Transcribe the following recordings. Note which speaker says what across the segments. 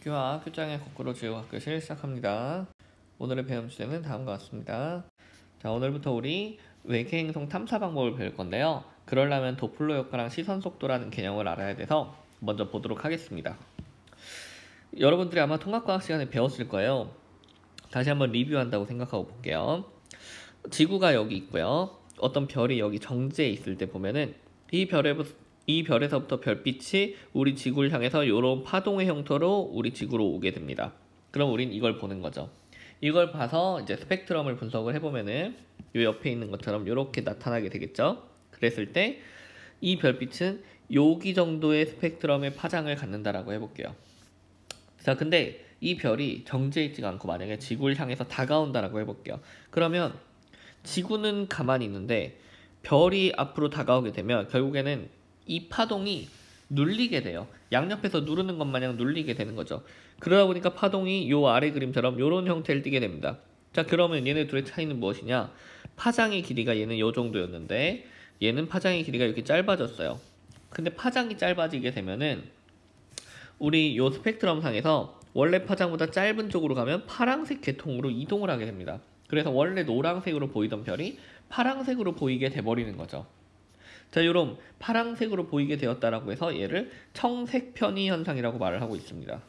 Speaker 1: 교화 교장의 거꾸로 지우학교실 시작합니다. 오늘의 배움 주제는 다음과 같습니다. 자, 오늘부터 우리 외계행성 탐사 방법을 배울 건데요. 그러려면 도플러 효과랑 시선 속도라는 개념을 알아야 돼서 먼저 보도록 하겠습니다. 여러분들이 아마 통합과학 시간에 배웠을 거예요. 다시 한번 리뷰한다고 생각하고 볼게요. 지구가 여기 있고요. 어떤 별이 여기 정지해 있을 때 보면은 이 별에서부터 별빛이 우리 지구를 향해서 이런 파동의 형태로 우리 지구로 오게 됩니다. 그럼 우린 이걸 보는 거죠. 이걸 봐서 이제 스펙트럼을 분석을 해보면은 이 옆에 있는 것처럼 이렇게 나타나게 되겠죠. 그랬을 때 이 별빛은 여기 정도의 스펙트럼의 파장을 갖는다라고 해볼게요. 자, 근데 이 별이 정지해 있지가 않고 만약에 지구를 향해서 다가온다라고 해볼게요. 그러면 지구는 가만히 있는데 별이 앞으로 다가오게 되면 결국에는 이 파동이 눌리게 돼요. 양옆에서 누르는 것 마냥 눌리게 되는 거죠. 그러다 보니까 파동이 요 아래 그림처럼 요런 형태를 띠게 됩니다. 자, 그러면 얘네 둘의 차이는 무엇이냐? 파장의 길이가 얘는 요 정도였는데 얘는 파장의 길이가 이렇게 짧아졌어요. 근데 파장이 짧아지게 되면은 우리 요 스펙트럼 상에서 원래 파장보다 짧은 쪽으로 가면 파란색 계통으로 이동을 하게 됩니다. 그래서 원래 노란색으로 보이던 별이 파란색으로 보이게 돼버리는 거죠. 자, 요런 파란색으로 보이게 되었다라고 해서 얘를 청색 편의 현상이라고 말을 하고 있습니다.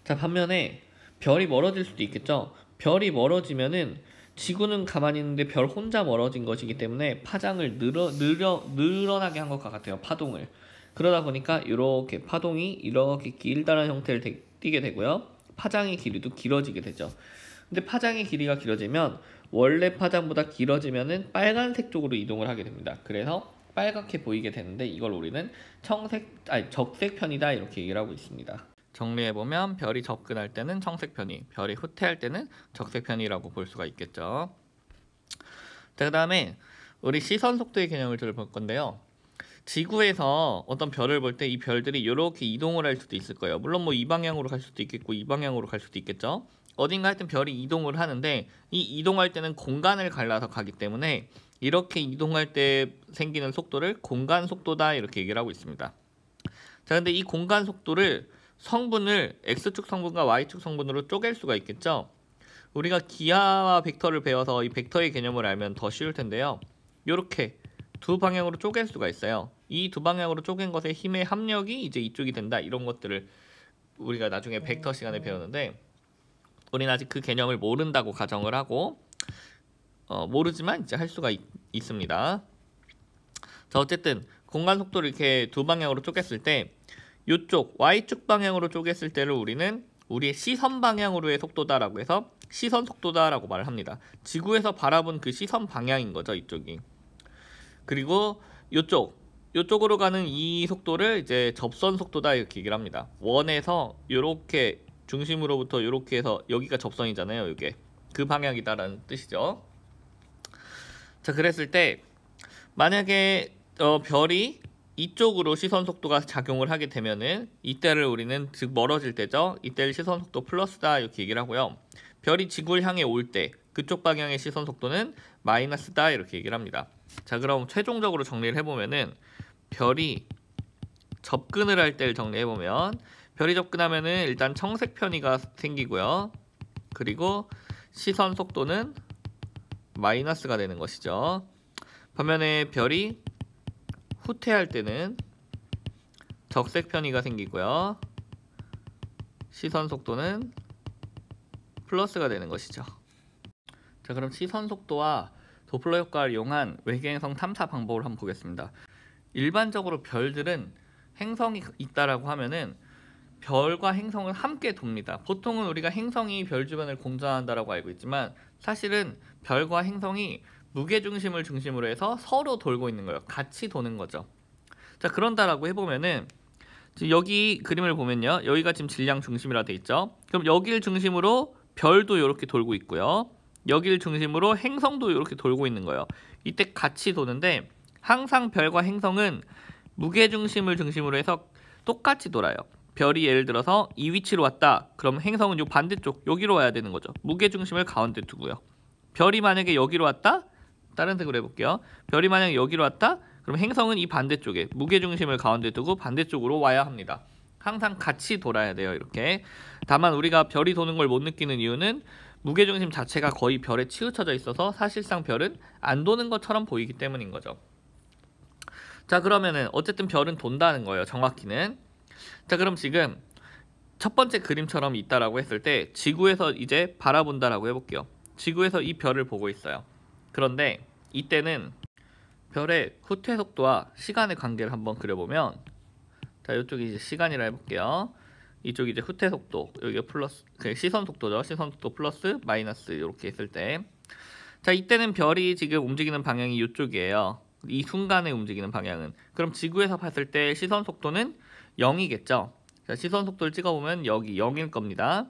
Speaker 1: 자, 반면에 별이 멀어질 수도 있겠죠. 별이 멀어지면은 지구는 가만히 있는데 별 혼자 멀어진 것이기 때문에 파장을 늘어나게 한 것과 같아요. 파동을. 그러다 보니까 이렇게 파동이 이렇게 길다란 형태를 띠게 되고요. 파장의 길이도 길어지게 되죠. 근데 파장의 길이가 길어지면 원래 파장보다 길어지면은 빨간색 쪽으로 이동을 하게 됩니다. 그래서 빨갛게 보이게 되는데 이걸 우리는 적색 편이다 이렇게 얘기를 하고 있습니다. 정리해보면 별이 접근할 때는 청색 편이, 별이 후퇴할 때는 적색 편이라고 볼 수가 있겠죠. 자, 그 다음에 우리 시선 속도의 개념을 들어볼 건데요. 지구에서 어떤 별을 볼 때 이 별들이 이렇게 이동을 할 수도 있을 거예요. 물론 뭐 이 방향으로 갈 수도 있겠고 이 방향으로 갈 수도 있겠죠. 어딘가 하여튼 별이 이동을 하는데 이 이동할 때는 공간을 갈라서 가기 때문에 이렇게 이동할 때 생기는 속도를 공간 속도다 이렇게 얘기를 하고 있습니다. 자, 근데 이 공간 속도를 성분을 X축 성분과 Y축 성분으로 쪼갤 수가 있겠죠. 우리가 기하와 벡터를 배워서 이 벡터의 개념을 알면 더 쉬울 텐데요. 이렇게 두 방향으로 쪼갤 수가 있어요. 이 두 방향으로 쪼갠 것의 힘의 합력이 이제 이쪽이 된다. 이런 것들을 우리가 나중에 벡터 시간에 배우는데 우리는 아직 그 개념을 모른다고 가정을 하고 모르지만 이제 할 수가 있습니다. 자, 어쨌든 공간 속도를 이렇게 두 방향으로 쪼갰을 때 이쪽 Y축 방향으로 쪼갰을 때를 우리는 우리의 시선 방향으로의 속도다라고 해서 시선 속도다라고 말을 합니다. 지구에서 바라본 그 시선 방향인 거죠, 이쪽이. 그리고 이쪽으로 가는 이 속도를 이제 접선 속도다 이렇게 얘기를 합니다. 원에서 이렇게 중심으로부터 이렇게 해서 여기가 접선이잖아요. 이게 그 방향이다라는 뜻이죠. 자, 그랬을 때 만약에 별이 이쪽으로 시선 속도가 작용을 하게 되면은 이때를 우리는 즉 멀어질 때죠. 이때를 시선 속도 플러스다 이렇게 얘기를 하고요. 별이 지구를 향해 올 때 그쪽 방향의 시선 속도는 마이너스다 이렇게 얘기를 합니다. 자, 그럼 최종적으로 정리를 해보면은 별이 접근을 할 때를 정리해보면 별이 접근하면은 일단 청색 편이가 생기고요. 그리고 시선 속도는 마이너스가 되는 것이죠. 반면에 별이 후퇴할 때는 적색 편이가 생기고요. 시선 속도는 플러스가 되는 것이죠. 자, 그럼 시선 속도와 도플러 효과를 이용한 외계행성 탐사 방법을 한번 보겠습니다. 일반적으로 별들은 행성이 있다라고 하면은 별과 행성은 함께 돕니다. 보통은 우리가 행성이 별 주변을 공전한다라고 알고 있지만 사실은 별과 행성이 무게중심을 중심으로 해서 서로 돌고 있는 거예요. 같이 도는 거죠. 자, 그런다라고 해보면은 여기 그림을 보면요. 여기가 지금 질량 중심이라 돼 있죠. 그럼 여기를 중심으로 별도 이렇게 돌고 있고요. 여기를 중심으로 행성도 이렇게 돌고 있는 거예요. 이때 같이 도는데 항상 별과 행성은 무게중심을 중심으로 해서 똑같이 돌아요. 별이 예를 들어서 이 위치로 왔다. 그럼 행성은 요 반대쪽 여기로 와야 되는 거죠. 무게중심을 가운데 두고요. 별이 만약에 여기로 왔다. 다른 색으로 해볼게요. 별이 만약에 여기로 왔다. 그럼 행성은 이 반대쪽에 무게중심을 가운데 두고 반대쪽으로 와야 합니다. 항상 같이 돌아야 돼요. 이렇게. 다만 우리가 별이 도는 걸 못 느끼는 이유는 무게중심 자체가 거의 별에 치우쳐져 있어서 사실상 별은 안 도는 것처럼 보이기 때문인 거죠. 자, 그러면은 어쨌든 별은 돈다는 거예요. 정확히는. 자, 그럼 지금 첫 번째 그림처럼 있다라고 했을 때 지구에서 이제 바라본다라고 해볼게요. 지구에서 이 별을 보고 있어요. 그런데 이때는 별의 후퇴 속도와 시간의 관계를 한번 그려보면, 자, 이쪽이 이제 시간이라 해볼게요. 이쪽이 이제 후퇴 속도, 여기가 플러스, 시선 속도죠. 시선 속도 플러스 마이너스 이렇게 했을 때, 자, 이때는 별이 지금 움직이는 방향이 이쪽이에요. 이 순간에 움직이는 방향은. 그럼 지구에서 봤을 때 시선 속도는 0이겠죠. 자, 시선 속도를 찍어보면 여기 0일 겁니다.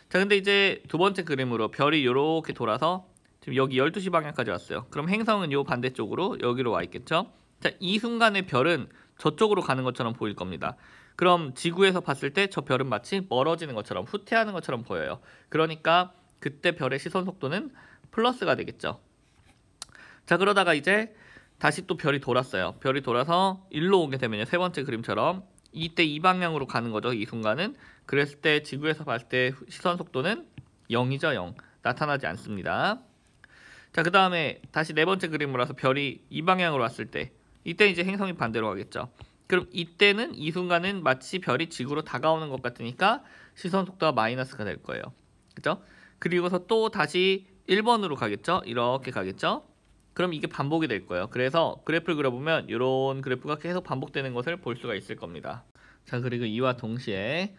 Speaker 1: 자, 근데 이제 두 번째 그림으로 별이 이렇게 돌아서 지금 여기 12시 방향까지 왔어요. 그럼 행성은 요 반대쪽으로 여기로 와 있겠죠. 자, 이 순간에 별은 저쪽으로 가는 것처럼 보일 겁니다. 그럼 지구에서 봤을 때 저 별은 마치 멀어지는 것처럼, 후퇴하는 것처럼 보여요. 그러니까 그때 별의 시선 속도는 플러스가 되겠죠. 자, 그러다가 이제 다시 또 별이 돌았어요. 별이 돌아서 일로 오게 되면요, 세 번째 그림처럼 이때 이 방향으로 가는 거죠. 이 순간은. 그랬을 때 지구에서 봤을 때 시선 속도는 0이죠. 0. 나타나지 않습니다. 자, 그 다음에 다시 네 번째 그림으로 와서 별이 이 방향으로 왔을 때 이때 이제 행성이 반대로 가겠죠. 그럼 이때는 이 순간은 마치 별이 지구로 다가오는 것 같으니까 시선 속도가 마이너스가 될 거예요. 그죠? 그리고서 또 다시 1번으로 가겠죠. 이렇게 가겠죠. 그럼 이게 반복이 될 거예요. 그래서 그래프를 그려보면 이런 그래프가 계속 반복되는 것을 볼 수가 있을 겁니다. 자, 그리고 이와 동시에,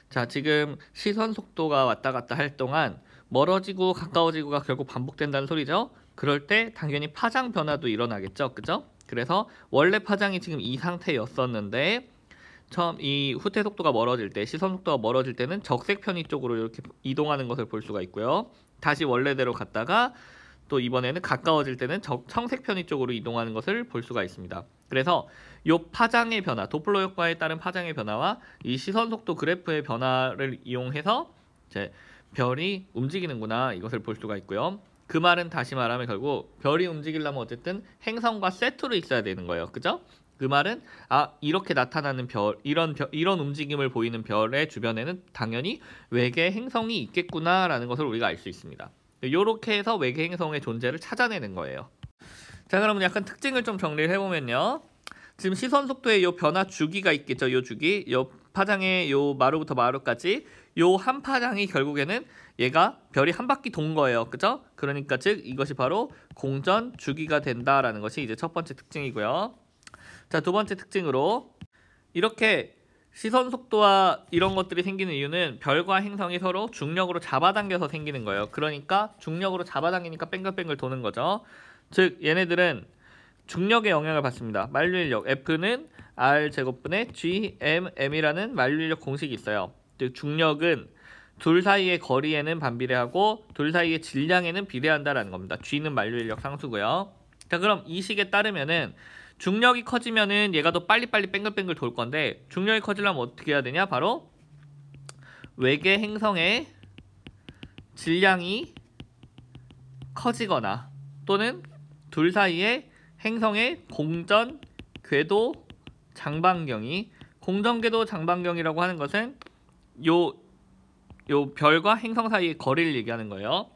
Speaker 1: 자, 지금 시선 속도가 왔다 갔다 할 동안 멀어지고 가까워지고가 결국 반복된다는 소리죠. 그럴 때 당연히 파장 변화도 일어나겠죠. 그죠? 그래서 원래 파장이 지금 이 상태였었는데 처음 이 후퇴 속도가 멀어질 때, 시선 속도가 멀어질 때는 적색 편의 쪽으로 이렇게 이동하는 것을 볼 수가 있고요. 다시 원래대로 갔다가 또 이번에는 가까워질 때는 청색 편의 쪽으로 이동하는 것을 볼 수가 있습니다. 그래서 이 파장의 변화, 도플러 효과에 따른 파장의 변화와 이 시선 속도 그래프의 변화를 이용해서 이제 별이 움직이는구나, 이것을 볼 수가 있고요. 그 말은 다시 말하면 결국 별이 움직이려면 어쨌든 행성과 세트로 있어야 되는 거예요. 그죠? 그 말은 이렇게 나타나는 별, 이런 움직임을 보이는 별의 주변에는 당연히 외계 행성이 있겠구나라는 것을 우리가 알 수 있습니다. 이렇게 해서 외계 행성의 존재를 찾아내는 거예요. 자, 그러면 약간 특징을 좀 정리를 해보면요. 지금 시선 속도의 요 변화 주기가 있겠죠. 요 주기, 요 파장의 요 마루부터 마루까지 요 한 파장이 결국에는 얘가 별이 한 바퀴 돈 거예요. 그죠? 그러니까 즉 이것이 바로 공전 주기가 된다라는 것이 이제 첫 번째 특징이고요. 자, 두 번째 특징으로 이렇게 시선 속도와 이런 것들이 생기는 이유는 별과 행성이 서로 중력으로 잡아당겨서 생기는 거예요. 그러니까 중력으로 잡아당기니까 뱅글뱅글 도는 거죠. 즉 얘네들은 중력의 영향을 받습니다. 만류인력 F는 R제곱분의 GMM이라는 만류인력 공식이 있어요. 즉 중력은 둘 사이의 거리에는 반비례하고 둘 사이의 질량에는 비례한다라는 겁니다. G는 만류인력 상수고요. 자, 그럼 이 식에 따르면은 중력이 커지면은 얘가 더 빨리빨리 뱅글뱅글 돌 건데, 중력이 커지려면 어떻게 해야 되냐? 바로 외계 행성의 질량이 커지거나 또는 둘 사이의 행성의 공전 궤도 장반경이, 공전 궤도 장반경이라고 하는 것은 요 별과 행성 사이의 거리를 얘기하는 거예요.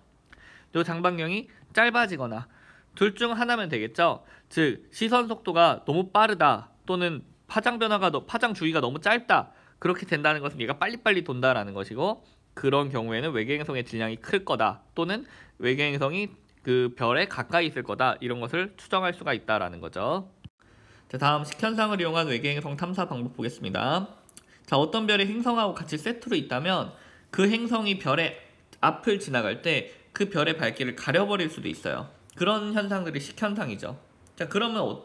Speaker 1: 요 장반경이 짧아지거나 둘 중 하나면 되겠죠. 즉 시선 속도가 너무 빠르다 또는 파장 주기가 너무 짧다, 그렇게 된다는 것은 얘가 빨리빨리 돈다라는 것이고, 그런 경우에는 외계 행성의 질량이 클 거다 또는 외계 행성이 그 별에 가까이 있을 거다, 이런 것을 추정할 수가 있다라는 거죠. 자, 다음 식현상을 이용한 외계 행성 탐사 방법 보겠습니다. 자, 어떤 별이 행성하고 같이 세트로 있다면 그 행성이 별의 앞을 지나갈 때 그 별의 밝기를 가려버릴 수도 있어요. 그런 현상들이 식현상이죠. 자, 그러면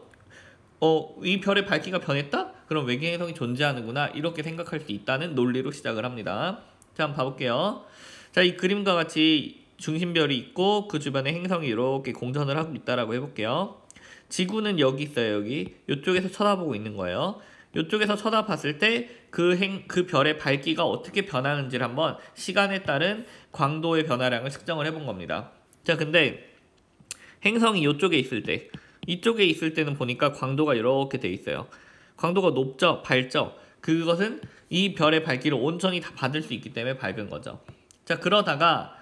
Speaker 1: 이 별의 밝기가 변했다? 그럼 외계 행성이 존재하는구나, 이렇게 생각할 수 있다는 논리로 시작을 합니다. 자, 한번 봐볼게요. 자, 이 그림과 같이 중심별이 있고 그 주변에 행성이 이렇게 공전을 하고 있다라고 해볼게요. 지구는 여기 있어요. 여기 이쪽에서 쳐다보고 있는 거예요. 이쪽에서 쳐다봤을 때 그 별의 밝기가 어떻게 변하는지를 한번 시간에 따른 광도의 변화량을 측정을 해본 겁니다. 자, 근데 행성이 이쪽에 있을 때, 이쪽에 있을 때는 보니까 광도가 이렇게 돼 있어요. 광도가 높죠? 밝죠? 그것은 이 별의 밝기를 온전히 다 받을 수 있기 때문에 밝은 거죠. 자, 그러다가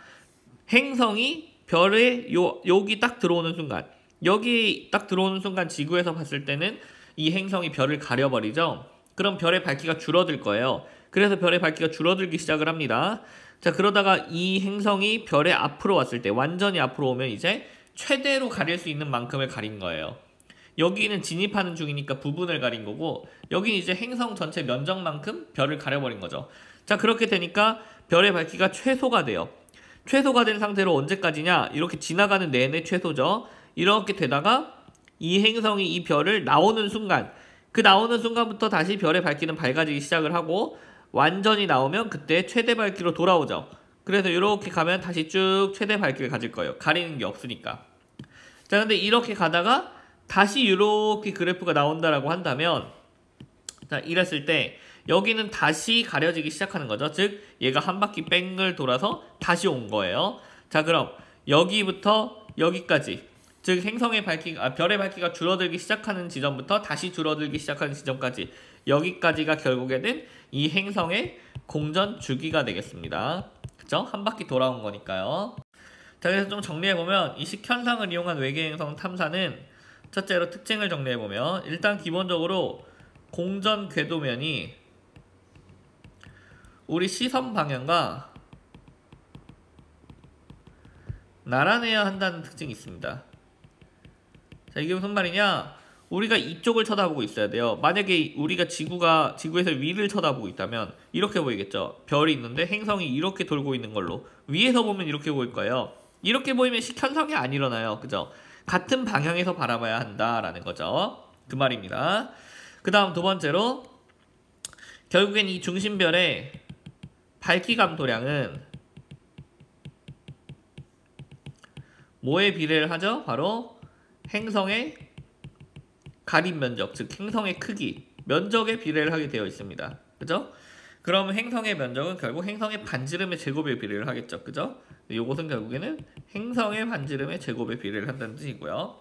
Speaker 1: 행성이 별에 여기 딱 들어오는 순간, 여기 딱 들어오는 순간 지구에서 봤을 때는 이 행성이 별을 가려버리죠. 그럼 별의 밝기가 줄어들 거예요. 그래서 별의 밝기가 줄어들기 시작을 합니다. 자, 그러다가 이 행성이 별의 앞으로 왔을 때, 완전히 앞으로 오면 이제 최대로 가릴 수 있는 만큼을 가린 거예요. 여기는 진입하는 중이니까 부분을 가린 거고, 여기는 이제 행성 전체 면적만큼 별을 가려버린 거죠. 자, 그렇게 되니까 별의 밝기가 최소가 돼요. 최소가 된 상태로 언제까지냐? 이렇게 지나가는 내내 최소죠. 이렇게 되다가 이 행성이 이 별을 나오는 순간, 그 나오는 순간부터 다시 별의 밝기는 밝아지기 시작을 하고, 완전히 나오면 그때 최대 밝기로 돌아오죠. 그래서 이렇게 가면 다시 쭉 최대 밝기를 가질 거예요. 가리는 게 없으니까. 자, 근데 이렇게 가다가 다시 이렇게 그래프가 나온다라고 한다면, 자, 이랬을 때 여기는 다시 가려지기 시작하는 거죠. 즉 얘가 한 바퀴 뺑을 돌아서 다시 온 거예요. 자, 그럼 여기부터 여기까지, 즉 행성의 밝기가, 별의 밝기가 줄어들기 시작하는 지점부터 다시 줄어들기 시작하는 지점까지, 여기까지가 결국에는 이 행성의 공전 주기가 되겠습니다. 그쵸? 한 바퀴 돌아온 거니까요. 자, 그래서 좀 정리해보면 이 식현상을 이용한 외계 행성 탐사는 첫째로 특징을 정리해보면, 일단 기본적으로 공전 궤도면이 우리 시선 방향과 나란해야 한다는 특징이 있습니다. 자, 이게 무슨 말이냐? 우리가 이쪽을 쳐다보고 있어야 돼요. 만약에 우리가 지구에서 위를 쳐다보고 있다면 이렇게 보이겠죠? 별이 있는데 행성이 이렇게 돌고 있는 걸로 위에서 보면 이렇게 보일 거예요. 이렇게 보이면 식현상이 안 일어나요. 그죠? 같은 방향에서 바라봐야 한다라는 거죠. 그 말입니다. 그 다음 두 번째로, 결국엔 이 중심별의 밝기 감도량은 뭐에 비례를 하죠? 바로 행성의 가림 면적, 즉 행성의 크기, 면적에 비례를 하게 되어 있습니다. 그죠? 그럼 행성의 면적은 결국 행성의 반지름의 제곱에 비례를 하겠죠. 그죠? 이것은 결국에는 행성의 반지름의 제곱에 비례를 한다는 뜻이고요.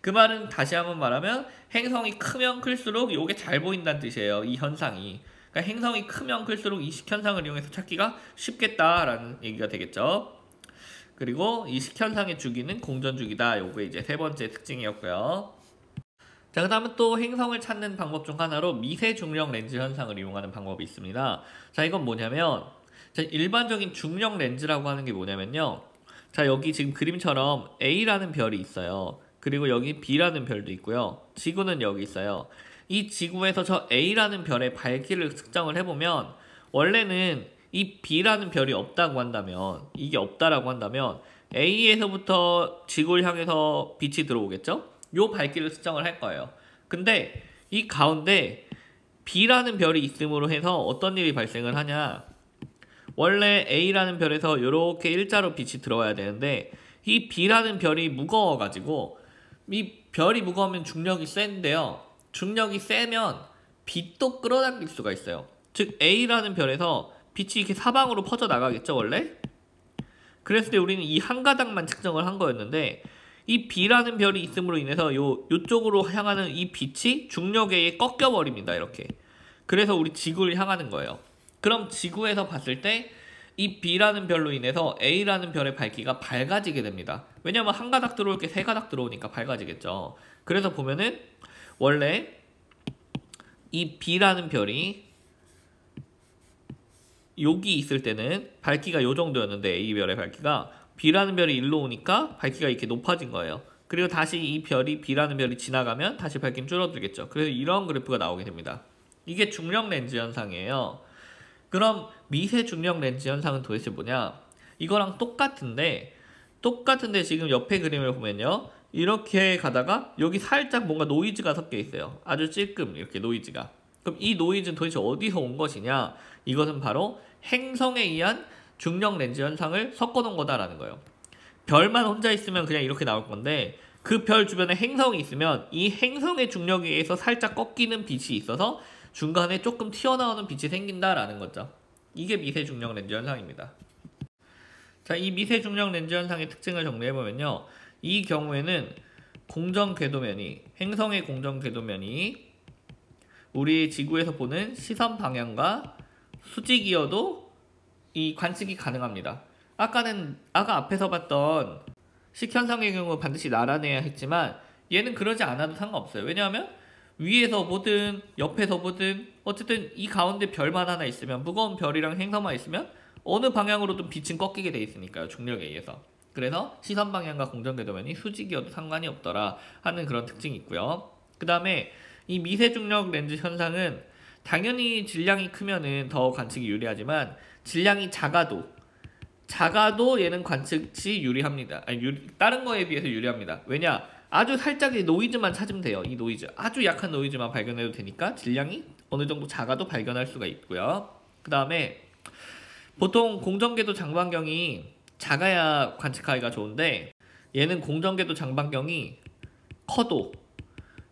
Speaker 1: 그 말은 다시 한번 말하면 행성이 크면 클수록 이게 잘 보인다는 뜻이에요. 이 현상이. 그러니까 행성이 크면 클수록 이 식현상을 이용해서 찾기가 쉽겠다라는 얘기가 되겠죠. 그리고 이 식현상의 주기는 공전주기다. 요게 이제 세 번째 특징이었고요. 자, 그 다음은 또 행성을 찾는 방법 중 하나로 미세 중력 렌즈 현상을 이용하는 방법이 있습니다. 자, 이건 뭐냐면, 자, 일반적인 중력 렌즈라고 하는 게 뭐냐면요. 자, 여기 지금 그림처럼 A라는 별이 있어요. 그리고 여기 B라는 별도 있고요. 지구는 여기 있어요. 이 지구에서 저 A라는 별의 밝기를 측정을 해보면, 원래는 이 B라는 별이 없다고 한다면, 이게 없다라고 한다면 A에서부터 지구를 향해서 빛이 들어오겠죠? 요 밝기를 측정을 할 거예요. 근데 이 가운데 B라는 별이 있음으로 해서 어떤 일이 발생을 하냐, 원래 A라는 별에서 이렇게 일자로 빛이 들어와야 되는데 이 B라는 별이 무거워가지고, 이 별이 무거우면 중력이 센데요, 중력이 세면 빛도 끌어당길 수가 있어요. 즉 A라는 별에서 빛이 이렇게 사방으로 퍼져 나가겠죠 원래? 그랬을 때 우리는 이 한 가닥만 측정을 한 거였는데, 이 B라는 별이 있음으로 인해서 요쪽으로 향하는 이 빛이 중력에 의해 꺾여버립니다. 이렇게. 그래서 우리 지구를 향하는 거예요. 그럼 지구에서 봤을 때 이 B라는 별로 인해서 A라는 별의 밝기가 밝아지게 됩니다. 왜냐면 한 가닥 들어올 게 세 가닥 들어오니까 밝아지겠죠. 그래서 보면은 원래 이 B라는 별이 여기 있을 때는 밝기가 요 정도였는데, A별의 밝기가 B라는 별이 일로 오니까 밝기가 이렇게 높아진 거예요. 그리고 다시 이 별이 B라는 별이 지나가면 다시 밝기는 줄어들겠죠. 그래서 이런 그래프가 나오게 됩니다. 이게 중력 렌즈 현상이에요. 그럼 미세 중력 렌즈 현상은 도대체 뭐냐? 이거랑 똑같은데 지금 옆에 그림을 보면요, 이렇게 가다가 여기 살짝 뭔가 노이즈가 섞여 있어요. 아주 찔끔 이렇게 노이즈가. 그럼 이 노이즈는 도대체 어디서 온 것이냐? 이것은 바로 행성에 의한 중력 렌즈 현상을 섞어놓은 거다라는 거예요. 별만 혼자 있으면 그냥 이렇게 나올 건데, 그 별 주변에 행성이 있으면 이 행성의 중력에 의해서 살짝 꺾이는 빛이 있어서 중간에 조금 튀어나오는 빛이 생긴다라는 거죠. 이게 미세 중력 렌즈 현상입니다. 자, 이 미세 중력 렌즈 현상의 특징을 정리해보면요, 이 경우에는 공전 궤도면이, 행성의 공전 궤도면이 우리 지구에서 보는 시선 방향과 수직이어도 이 관측이 가능합니다. 아까 앞에서 봤던 식현상의 경우 반드시 나란해야 했지만 얘는 그러지 않아도 상관없어요. 왜냐하면 위에서 보든 옆에서 보든 어쨌든 이 가운데 별만 하나 있으면, 무거운 별이랑 행성만 있으면 어느 방향으로든 빛은 꺾이게 돼 있으니까요. 중력에 의해서. 그래서 시선 방향과 공전궤도면이 수직이어도 상관이 없더라 하는 그런 특징이 있고요. 그 다음에 이 미세중력 렌즈 현상은 당연히 질량이 크면은 더 관측이 유리하지만 질량이 작아도 얘는 관측이 유리합니다. 다른 거에 비해서 유리합니다. 왜냐? 아주 살짝의 노이즈만 찾으면 돼요. 이 노이즈. 아주 약한 노이즈만 발견해도 되니까 질량이 어느 정도 작아도 발견할 수가 있고요. 그 다음에 보통 공전궤도 장반경이 작아야 관측하기가 좋은데 얘는 공전궤도 장반경이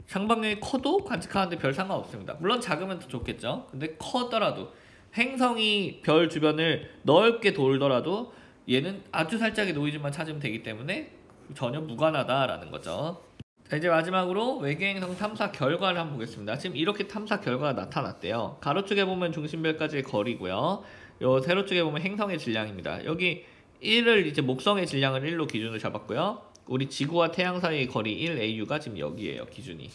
Speaker 1: 장반경이 커도 관측하는데 별 상관없습니다. 물론 작으면 더 좋겠죠. 근데 커더라도 행성이 별 주변을 넓게 돌더라도 얘는 아주 살짝의 노이즈만 찾으면 되기 때문에 전혀 무관하다라는 거죠. 자, 이제 마지막으로 외계행성 탐사 결과를 한번 보겠습니다. 지금 이렇게 탐사 결과가 나타났대요. 가로축에 보면 중심별까지의 거리고요. 요 세로축에 보면 행성의 질량입니다. 여기 1을 이제 목성의 질량을 1로 기준으로 잡았고요. 우리 지구와 태양 사이의 거리 1AU가 지금 여기에요, 기준이.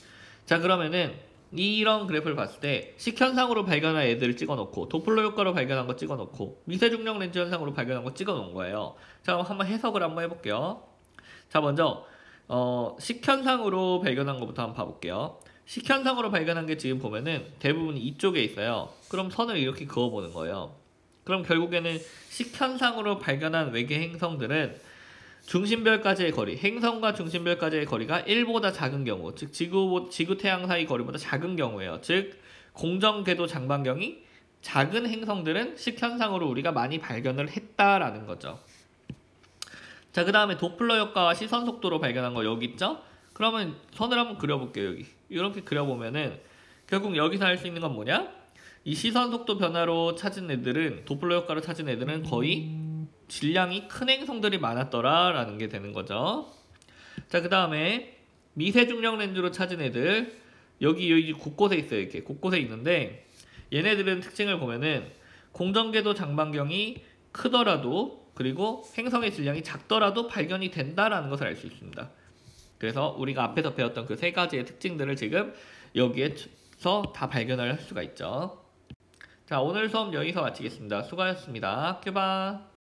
Speaker 1: 자, 그러면은 이런 그래프를 봤을 때 식현상으로 발견한 애들을 찍어놓고 도플러 효과로 발견한 거 찍어놓고 미세중력 렌즈 현상으로 발견한 거 찍어놓은 거예요. 자, 한번 해석을 한번 해볼게요. 자, 먼저 식현상으로 발견한 것부터 한번 봐볼게요. 식현상으로 발견한 게 지금 보면은 대부분 이쪽에 있어요. 그럼 선을 이렇게 그어보는 거예요. 그럼 결국에는 식현상으로 발견한 외계 행성들은 중심별까지의 거리, 행성과 중심별까지의 거리가 1보다 작은 경우, 즉 지구 태양 사이 거리보다 작은 경우예요. 즉 공전궤도 장반경이 작은 행성들은 식현상으로 우리가 많이 발견을 했다라는 거죠. 자, 그 다음에 도플러 효과와 시선 속도로 발견한 거 여기 있죠? 그러면 선을 한번 그려볼게요. 여기 이렇게 그려보면은 결국 여기서 할 수 있는 건 뭐냐? 이 시선 속도 변화로 찾은 애들은, 도플러 효과로 찾은 애들은 거의 질량이 큰 행성들이 많았더라 라는 게 되는 거죠. 자, 그 다음에 미세중력 렌즈로 찾은 애들, 여기 곳곳에 있어요. 이렇게 곳곳에 있는데 얘네들은 특징을 보면은 공전궤도 장반경이 크더라도, 그리고 행성의 질량이 작더라도 발견이 된다라는 것을 알 수 있습니다. 그래서 우리가 앞에서 배웠던 그 세 가지의 특징들을 지금 여기에서 다 발견을 할 수가 있죠. 자, 오늘 수업 여기서 마치겠습니다. 수고하셨습니다. 큐바.